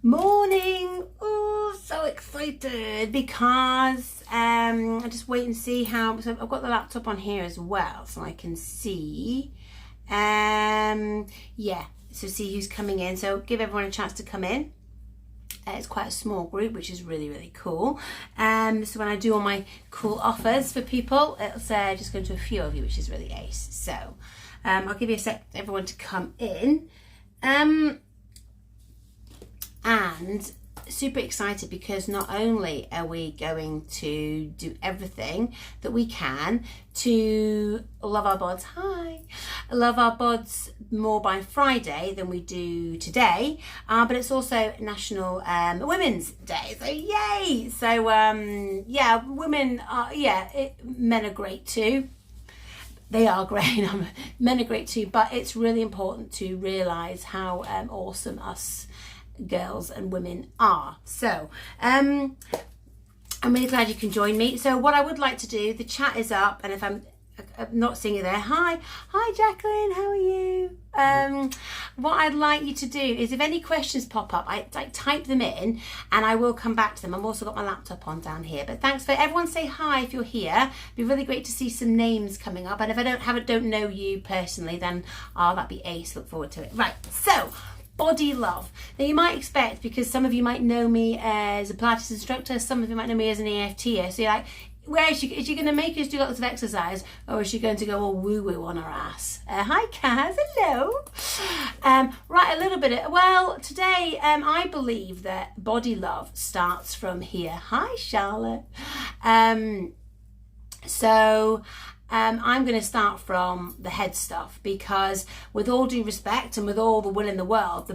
Morning. Oh, so excited because I just wait and see how. So I've got the laptop on here as well, so I can see. Yeah, so see who's coming in. So give everyone a chance to come in. It's quite a small group, which is really, really cool. So when I do all my cool offers for people, it's just going to a few of you, which is really ace. So I'll give you a sec, everyone, to come in. And super excited because not only are we going to do everything that we can to love our bods, love our bods more by Friday than we do today, but it's also National Women's Day, so yay! So yeah, women are, men are great too. They are great, men are great too, but it's really important to realise how awesome us girls and women are. So I'm really glad you can join me. So what I would like to do, the chat is up, and if I'm not seeing you there, hi Jacqueline, how are you? What I'd like you to do is, if any questions pop up, I type them in and I will come back to them. I've also got my laptop on down here. But thanks for everyone, say hi if you're here. It'd be really great to see some names coming up, and if I don't know you personally, then that'd be ace. Look forward to it. Right, so body love. Now you might expect, because some of you might know me as a Pilates instructor, some of you might know me as an EFTer, so you're like, where is she going to make us do lots of exercise, or is she going to go all woo-woo on her ass? Hi Kaz, hello. Right, a little bit, well, today I believe that body love starts from here. Hi Charlotte. I'm going to start from the head stuff, because with all due respect and with all the will in the world,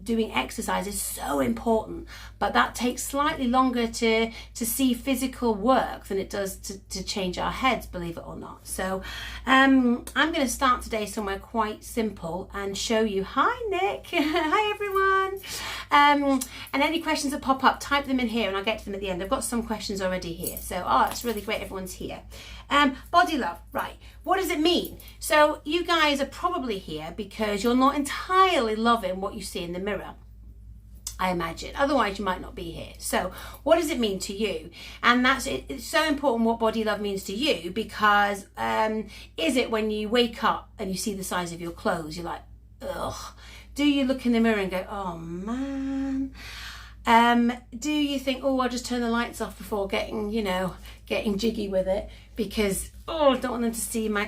doing exercise is so important, but that takes slightly longer to see physical work than it does to change our heads, believe it or not. So I'm going to start today somewhere quite simple and show you. Hi Nick. Hi everyone. And any questions that pop up, type them in here and I'll get to them at the end. I've got some questions already here, so it's really great everyone's here. Body love, right, what does it mean? So you guys are probably here because you're not entirely loving what you see in the mirror, I imagine, otherwise you might not be here. So what does it mean to you? And it's so important what body love means to you, because is it when you wake up and you see the size of your clothes, you're like, ugh? Do you look in the mirror and go, oh man? Do you think, oh, I'll just turn the lights off before getting jiggy with it, because I don't want them to see my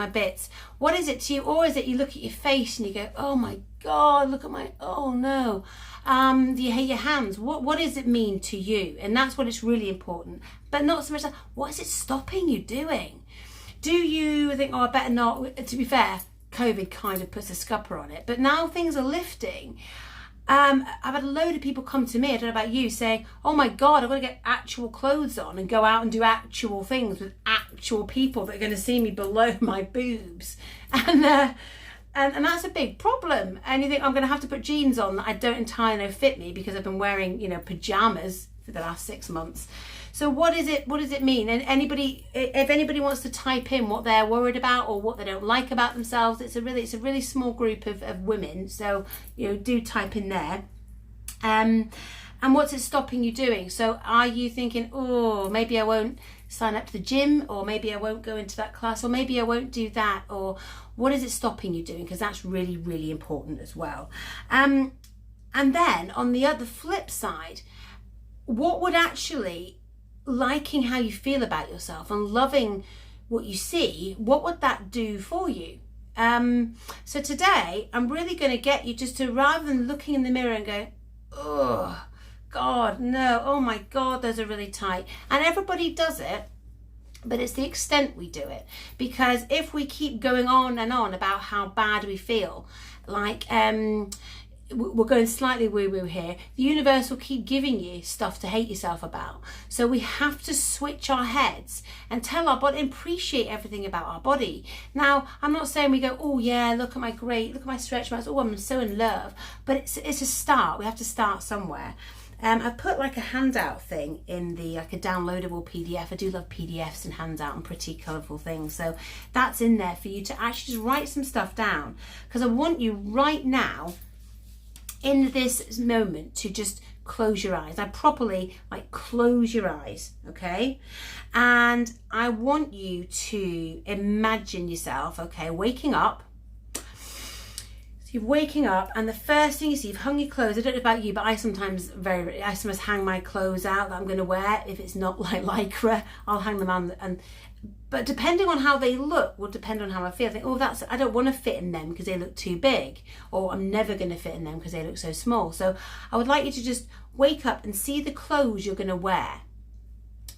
bits? What is it to you? Or is it you look at your face and you go, oh my God, look at my, oh no. Do you hate your hands? What does it mean to you? And that's what it's really important. But not so much that, what is it stopping you doing? Do you think, oh, I better not? To be fair, COVID kind of puts a scupper on it, but now things are lifting. I've had a load of people come to me, I don't know about you, saying, oh my God, I've got to get actual clothes on and go out and do actual things with actual people that are going to see me below my boobs. And that's a big problem. And you think, I'm going to have to put jeans on that I don't entirely know fit me, because I've been wearing, pajamas for the last 6 months. So what does it mean? And if anybody wants to type in what they're worried about or what they don't like about themselves, it's a really small group of women. So do type in there. And what's it stopping you doing? So are you thinking, oh, maybe I won't sign up to the gym, or maybe I won't go into that class, or maybe I won't do that, or what is it stopping you doing? Because that's really, really important as well. And then on the other flip side, what would actually liking how you feel about yourself and loving what you see, what would that do for you? So today I'm really going to get you just to, rather than looking in the mirror and go, oh God, no, oh my God, those are really tight. And everybody does it, but it's the extent we do it. Because if we keep going on and on about how bad we feel, like we're going slightly woo-woo here, the universe will keep giving you stuff to hate yourself about. So we have to switch our heads and tell our body, appreciate everything about our body. Now, I'm not saying we go, oh yeah, look at my stretch marks, oh, I'm so in love. But it's a start. We have to start somewhere. I put like a handout thing in like a downloadable PDF. I do love PDFs and handout and pretty colourful things. So that's in there for you to actually just write some stuff down. Because I want you right now in this moment to just close your eyes. Now properly, like, close your eyes, okay? And I want you to imagine yourself, okay, waking up. So you're waking up, and the first thing you see, you've hung your clothes. I don't know about you, but I sometimes hang my clothes out that I'm going to wear. If it's not like lycra, I'll hang them on. But depending on how they look will depend on how I feel. I think, oh, I don't want to fit in them because they look too big, or I'm never going to fit in them because they look so small. So I would like you to just wake up and see the clothes you're going to wear.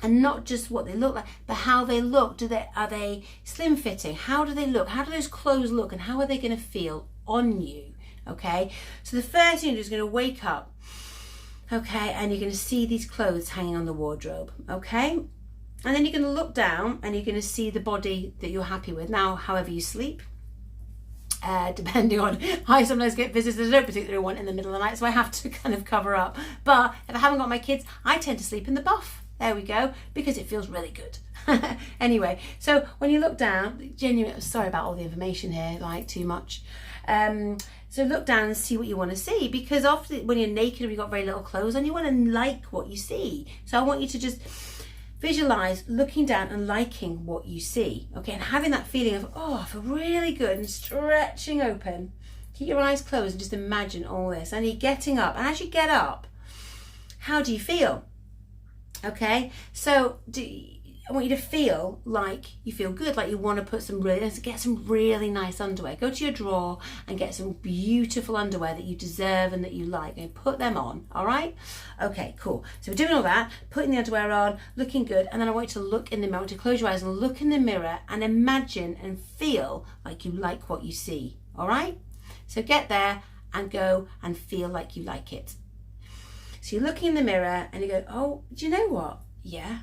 And not just what they look like, but how they look. Are they slim fitting? How do they look? How do those clothes look? And how are they going to feel on you? Okay. So the first thing you're just going to wake up. Okay. And you're going to see these clothes hanging on the wardrobe. Okay. And then you're going to look down and you're going to see the body that you're happy with. Now, however you sleep, depending on, I sometimes get visitors I don't particularly want in the middle of the night, so I have to kind of cover up. But if I haven't got my kids, I tend to sleep in the buff. There we go, because it feels really good. Anyway, so when you look down, genuinely, sorry about all the information here, like too much. So look down and see what you want to see, because often when you're naked and you've got very little clothes on, you want to like what you see. So I want you to just visualize looking down and liking what you see, okay, and having that feeling of, oh, I feel really good, and stretching open. Keep your eyes closed and just imagine all this. And you're getting up, and as you get up, how do you feel? Okay, so I want you to feel like you feel good, like you want to get some really nice underwear. Go to your drawer and get some beautiful underwear that you deserve and that you like, and put them on. All right, okay, cool. So we're doing all that, putting the underwear on, looking good, and then I want you to look in the mirror. I want you to close your eyes and look in the mirror and imagine and feel like you like what you see. All right, so get there and go and feel like you like it. So you're looking in the mirror and you go, oh, do you know what? Yeah.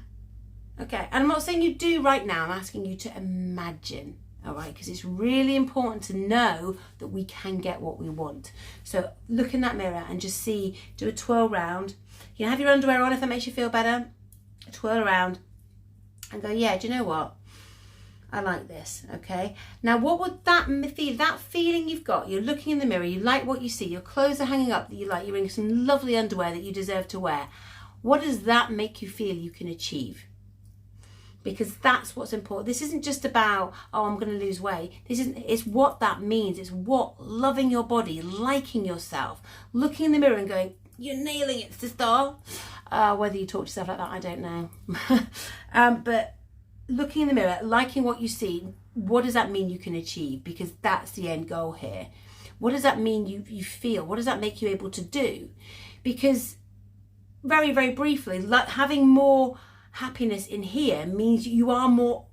Okay. And I'm not saying you do right now. I'm asking you to imagine. All right. Because it's really important to know that we can get what we want. So look in that mirror and just do a twirl round. You can have your underwear on if that makes you feel better. Twirl around and go, yeah, do you know what? I like this, okay? Now, what would that feel? That feeling you've got, you're looking in the mirror, you like what you see, your clothes are hanging up that you like, you're wearing some lovely underwear that you deserve to wear. What does that make you feel you can achieve? Because that's what's important. This isn't just about, oh, I'm going to lose weight. It's what that means. It's what loving your body, liking yourself, looking in the mirror and going, you're nailing it, sister. Whether you talk to yourself like that, I don't know. But looking in the mirror, liking what you see, what does that mean you can achieve? Because that's the end goal here. What does that mean you feel? What does that make you able to do? Because very, very briefly, like having more happiness in here means you are more,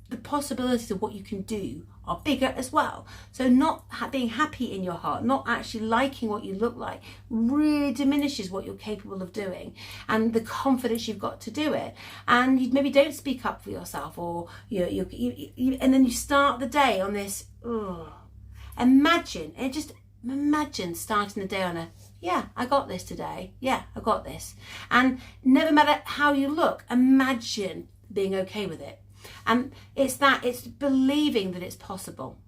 the possibilities of what you can do are bigger as well. So not being happy in your heart, not actually liking what you look like, really diminishes what you're capable of doing and the confidence you've got to do it. And you maybe don't speak up for yourself, or and then you start the day on this. Imagine starting the day on a, yeah, I got this today. Yeah, I got this. And never matter how you look, imagine being okay with it. And it's believing that it's possible.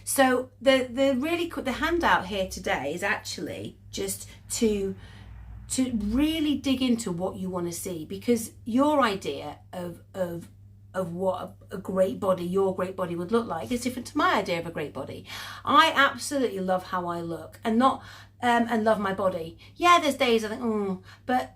So the handout here today is actually just to really dig into what you want to see, because your idea of what a great body, your great body would look like is different to my idea of a great body. I absolutely love how I look and love my body. Yeah, there's days I think, but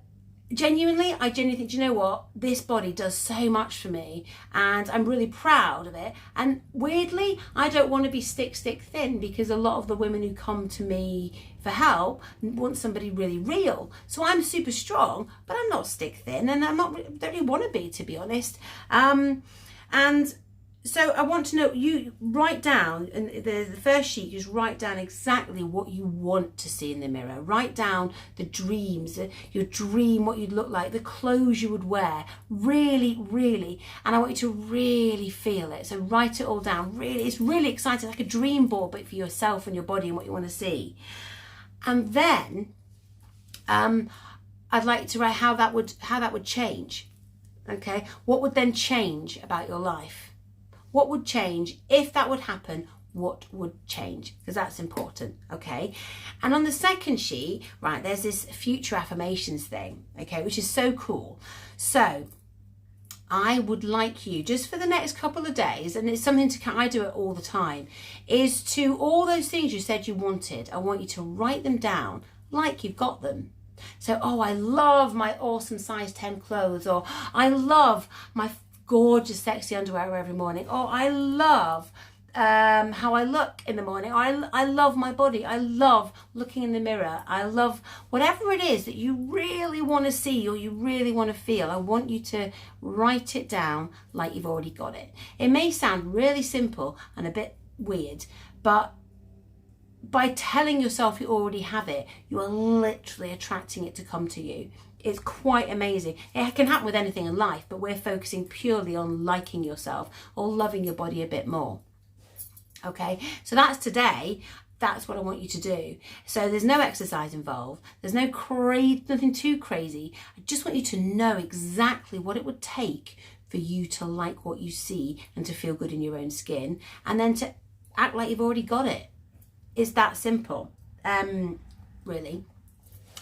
I genuinely think, do you know what? This body does so much for me and I'm really proud of it. And weirdly, I don't want to be stick thin, because a lot of the women who come to me for help want somebody really real. So I'm super strong, but I'm not stick thin, and don't really want to be, to be honest. And so I want to know, you write down, and the first sheet, just write down exactly what you want to see in the mirror. Write down the dreams, your dream, what you'd look like, the clothes you would wear, really, really. And I want you to really feel it. So write it all down. Really, it's really exciting, like a dream board, but for yourself and your body and what you want to see. And then I'd like to write how that would change. Okay, what would then change about your life? What would change if that would happen? what would change, because that's important, okay? And on the second sheet, right, there's this future affirmations thing, okay, which is so cool. So I would like you, just for the next couple of days, and it's something I do it all the time, is to all those things you said you wanted, I want you to write them down like you've got them. So, oh, I love my awesome size 10 clothes, or I love my gorgeous sexy underwear every morning, or I love how I look in the morning, I love my body, I love looking in the mirror, I love whatever it is that you really want to see or you really want to feel. I want you to write it down like you've already got it. It may sound really simple and a bit weird, but by telling yourself you already have it, you are literally attracting it to come to you. It's quite amazing. It can happen with anything in life, but we're focusing purely on liking yourself or loving your body a bit more. Okay, so that's today. That's what I want you to do. So there's no exercise involved. There's nothing too crazy. I just want you to know exactly what it would take for you to like what you see and to feel good in your own skin, and then to act like you've already got it. It's that simple, really.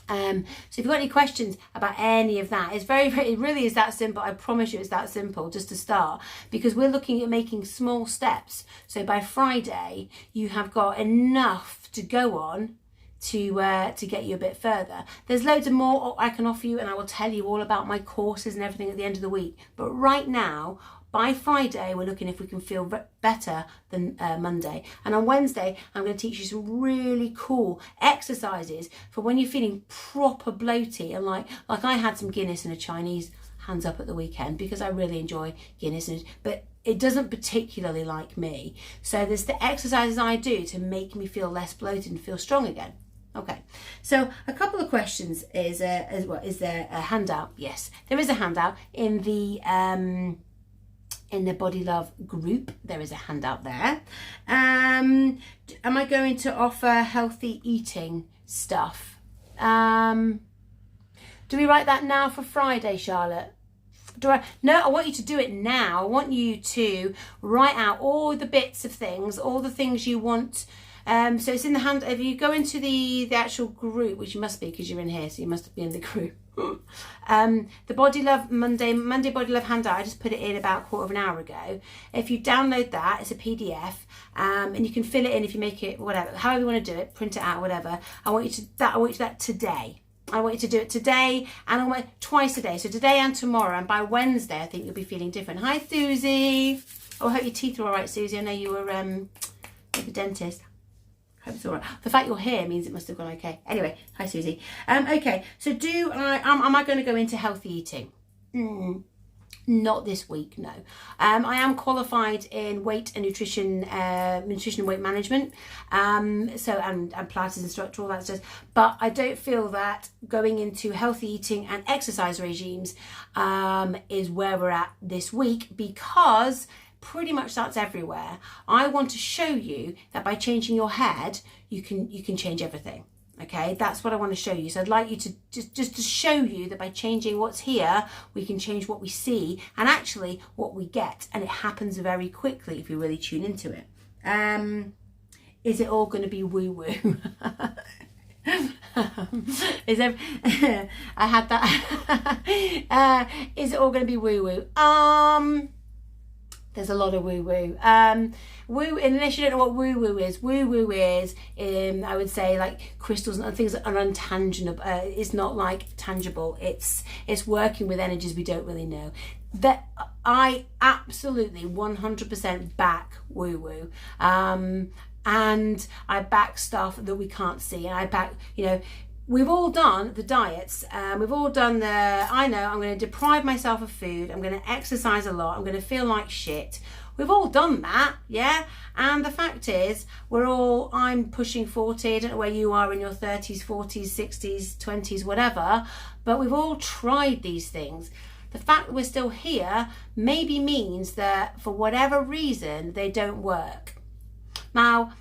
So if you've got any questions about any of that, it really is that simple. I promise you it's that simple just to start, because we're looking at making small steps. So by Friday, you have got enough to go on to get you a bit further. There's loads of more I can offer you, and I will tell you all about my courses and everything at the end of the week. But right now, by Friday, we're looking if we can feel better than Monday. And on Wednesday, I'm going to teach you some really cool exercises for when you're feeling proper bloaty. And like I had some Guinness and a Chinese hands up at the weekend, because I really enjoy Guinness, but it doesn't particularly like me. So there's the exercises I do to make me feel less bloated and feel strong again. Okay, so a couple of questions. Is there a handout? Yes, there is a handout in the Body Love group. There is a handout there. Am I going to offer healthy eating stuff? Do we write that now for Friday, Charlotte? No, I want you to do it now. I want you to write out all the bits of things, all the things you want. So it's in the hand. If you go into the actual group, which you must be because you're in here, so you must be in the group. The Body Love Monday Body Love handout, I just put it in about a quarter of an hour ago. If you download that, it's a PDF, and you can fill it in if you make it whatever, however you want to do it, print it out, whatever. I want you to do that today. I want you to do it today, and I want twice a day. So today and tomorrow, and by Wednesday, I think you'll be feeling different. Hi, Susie. Oh, I hope your teeth are all right, Susie. I know you were at the dentist. Hope it's all right. The fact you're here means it must have gone okay. Anyway, hi Susie. Okay, so am I going to go into healthy eating? Not this week, no. I am qualified in weight and nutrition and weight management. And Pilates instructor, all that stuff. But I don't feel that going into healthy eating and exercise regimes is where we're at this week, because pretty much that's everywhere. I want to show you that by changing your head, you can change everything. Okay, that's what I want to show you. So I'd like you to just to show you that by changing what's here, we can change what we see and actually what we get. And it happens very quickly if you really tune into it. Is it all going to be woo-woo? I had that. Is it all going to be woo-woo? There's a lot of woo-woo. Unless you don't know what woo-woo is, I would say, like crystals and things that are untangible. It's not like tangible. It's working with energies we don't really know. That I absolutely 100% back woo-woo. And I back stuff that we can't see. And I back, we've all done the diets. We've all done I know I'm going to deprive myself of food. I'm going to exercise a lot. I'm going to feel like shit. We've all done that, yeah? And the fact is, I'm pushing 40. I don't know where you are in your 30s, 40s, 60s, 20s, whatever. But we've all tried these things. The fact that we're still here maybe means that for whatever reason, they don't work. Now,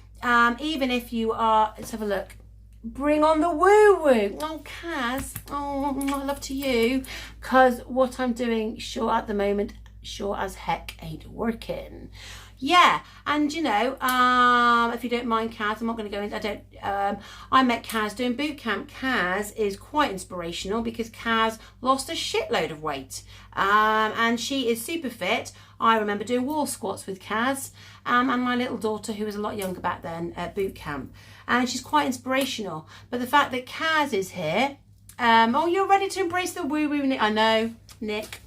even if you are, let's have a look. Bring on the woo-woo. Oh, Kaz. Oh, my love to you. Because what I'm doing, at the moment, sure as heck ain't working. Yeah, and you know, if you don't mind Kaz, I'm not going to go into, I met Kaz doing boot camp. Kaz is quite inspirational because Kaz lost a shitload of weight, and she is super fit. I remember doing wall squats with Kaz, and my little daughter, who was a lot younger back then, at boot camp, and she's quite inspirational. But the fact that Kaz is here, oh, you're ready to embrace the woo-woo, Nick. I know, Nick.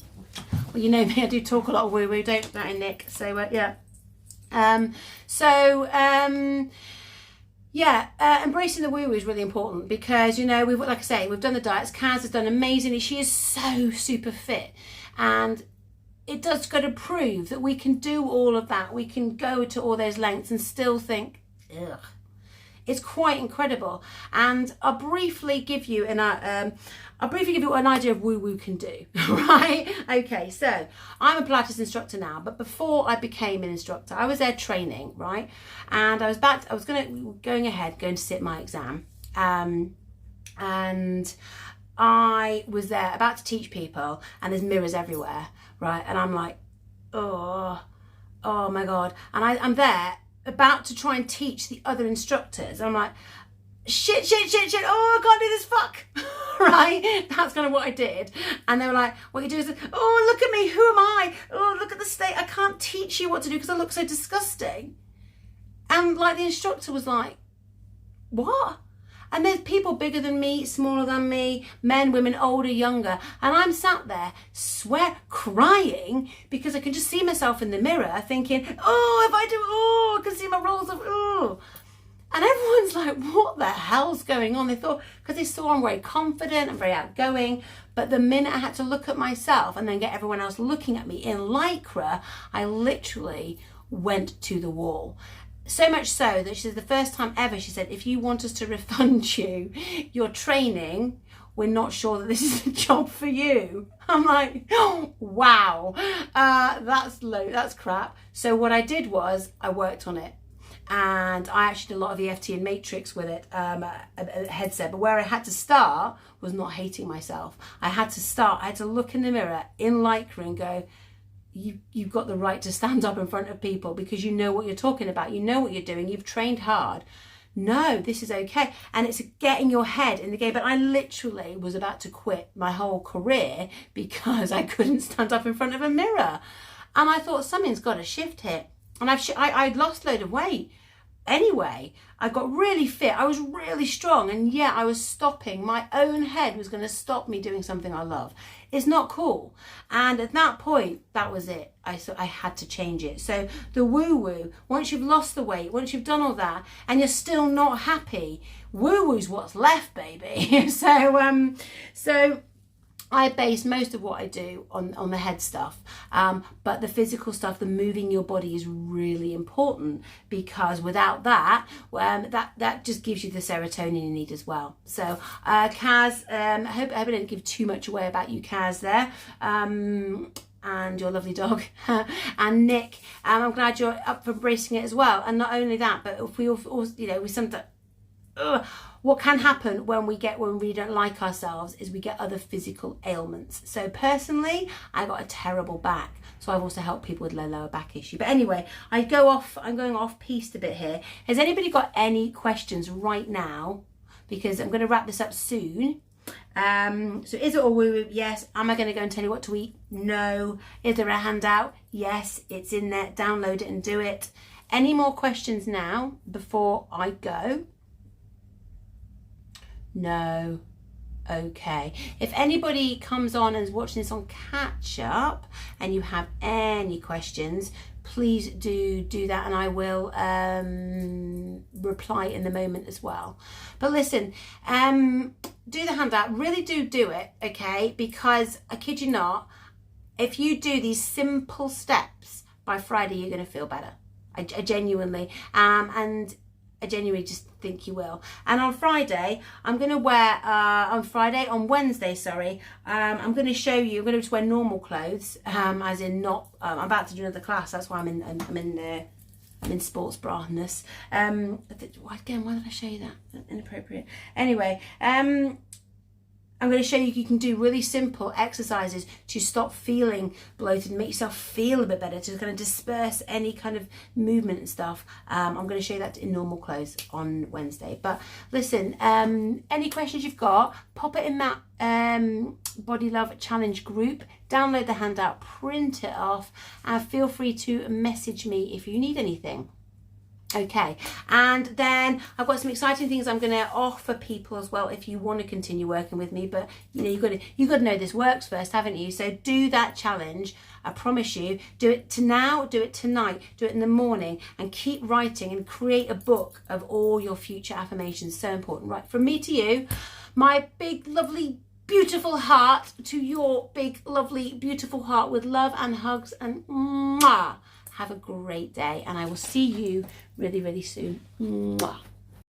Well, you know me, I do talk a lot of woo-woo, don't I, Nick? So, yeah. Embracing the woo-woo is really important because, you know, like I say, we've done the diets. Kaz has done amazingly. She is so super fit, and it does go to prove that we can do all of that. We can go to all those lengths and still think, ugh. It's quite incredible. And I'll briefly give you an idea of woo-woo can do, right? Okay, so I'm a Pilates instructor now, but before I became an instructor, I was there training, right? And I was going to sit my exam. And I was there about to teach people, and there's mirrors everywhere, right? And I'm like, oh my God. And I'm there about to try and teach the other instructors. I'm like, shit, oh, I can't do this, fuck. Right? That's kind of what I did. And they were like, what you do is, oh, look at me, who am I? Oh, look at the state, I can't teach you what to do because I look so disgusting. And like the instructor was like, what? And there's people bigger than me, smaller than me, men, women, older, younger. And I'm sat there, crying because I can just see myself in the mirror thinking, oh, if I do, oh, I can see my rolls of, oh. And everyone's like, what the hell's going on? They thought, because they saw I'm very confident and very outgoing. But the minute I had to look at myself and then get everyone else looking at me in Lycra, I literally went to the wall. So much so that she said the first time ever, she said, if you want us to refund you your training, we're not sure that this is a job for you. I'm like, oh, wow, that's crap. So what I did was I worked on it. And I actually did a lot of EFT and matrix with it, a headset. But where I had to start was not hating myself. I had to look in the mirror in Lycra and go, you've got the right to stand up in front of people because you know what you're talking about. You know what you're doing. You've trained hard. No, this is okay. And it's getting your head in the game. But I literally was about to quit my whole career because I couldn't stand up in front of a mirror. And I thought something's got to shift here. And I'd lost a load of weight. Anyway, I got really fit. I was really strong. And yeah, I was stopping. My own head was going to stop me doing something I love. It's not cool. And at that point, that was it. I had to change it. So the woo-woo, once you've lost the weight, once you've done all that, and you're still not happy, woo-woo's what's left, baby. So I base most of what I do on the head stuff, but the physical stuff, the moving your body is really important because without that, that just gives you the serotonin you need as well. So Kaz, I hope I didn't give too much away about you, Kaz, there. And your lovely dog, and Nick. I'm glad you're up for embracing it as well. And not only that, but if we all we sometimes. What can happen when we don't like ourselves is we get other physical ailments. So personally, I got a terrible back. So I've also helped people with lower back issue. But anyway, I'm going off piste a bit here. Has anybody got any questions right now? Because I'm going to wrap this up soon. So is it all woo-woo? Yes. Am I going to go and tell you what to eat? No. Is there a handout? Yes, it's in there. Download it and do it. Any more questions now before I go? No. Okay. If anybody comes on and is watching this on catch up and you have any questions, please do that and I will reply in the moment as well. But listen, do the handout. Really do it, okay? Because I kid you not, if you do these simple steps by Friday, you're going to feel better. I genuinely I genuinely just think you will. And on Friday, I'm going to wear, on Wednesday, I'm going to show you, I'm going to wear normal clothes, as in not, I'm about to do another class, that's why I'm in sports bra-ness. Again, why did I show you that? Inappropriate. Anyway, I'm I'm going to show you can do really simple exercises to stop feeling bloated and make yourself feel a bit better, to kind of disperse any kind of movement and stuff. I'm going to show you that in normal clothes on Wednesday. But listen, any questions you've got, pop it in that Body Love Challenge group, download the handout, print it off, and feel free to message me if you need anything. Okay, and then I've got some exciting things I'm going to offer people as well if you want to continue working with me. But you know, you've got to know this works first, haven't you? So do that challenge. I promise you. Do it now. Do it tonight. Do it in the morning, and keep writing and create a book of all your future affirmations. So important. Right, from me to you, my big, lovely, beautiful heart to your big, lovely, beautiful heart, with love and hugs and mwah. Have a great day, and I will see you really, really soon. Mwah.